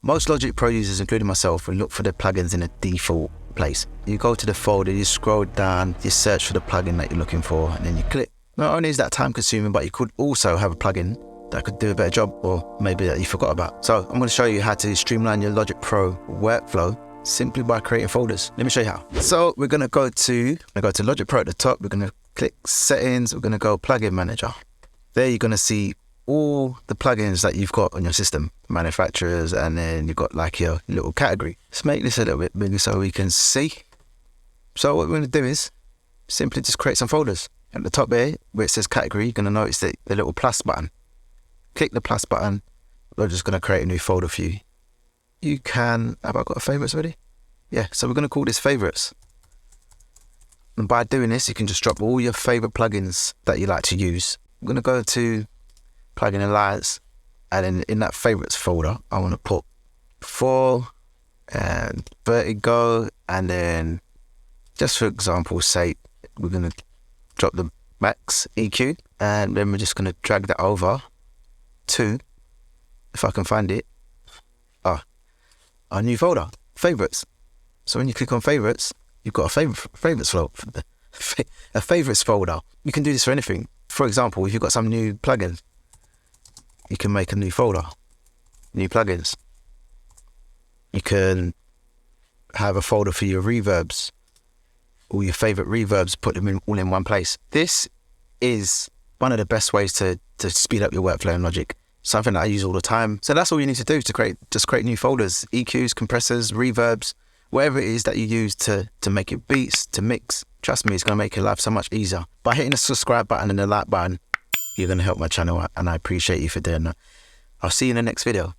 Most Logic Pro users, including myself, will look for the plugins in a default place. You go to the folder, you scroll down, you search for the plugin that you're looking for, and then you click. Not only is that time consuming, but you could also have a plugin that could do a better job, or maybe that you forgot about. So I'm going to show you how to streamline your Logic Pro workflow simply by creating folders. Let me show you how. So we're going to go to Logic Pro at the top. We're going to click settings. We're going to go plugin manager. There you're going to see all the plugins that you've got on your system, manufacturers, and then you've got like your little category. Let's make this a little bit bigger so we can see. So what we're going to do is simply just create some folders. At the top here, where it says category, you're going to notice the little plus button. Click the plus button. We're just going to create a new folder for you. You can, have I got favorites already? Yeah, so we're going to call this favorites. And by doing this, you can just drop all your favorite plugins that you like to use. I'm going to go to Plugin Alliance, and then in that favorites folder, I want to put Fall and Vertigo, and then just for example's sake, we're going to drop the Max EQ, and then we're just going to drag that over to, if I can find it, our new folder, favorites. So when you click on favorites, you've got a favorites folder. You can do this for anything. For example, if you've got some new plugins, you can make a new folder, new plugins. You can have a folder for your reverbs, all your favorite reverbs, put them all in one place. This is one of the best ways to speed up your workflow in Logic. Something that I use all the time. So that's all you need to do to just create new folders, EQs, compressors, reverbs, whatever it is that you use to make your beats, to mix. Trust me, it's going to make your life so much easier. By hitting the subscribe button and the like button, you're going to help my channel, and I appreciate you for doing that. I'll see you in the next video.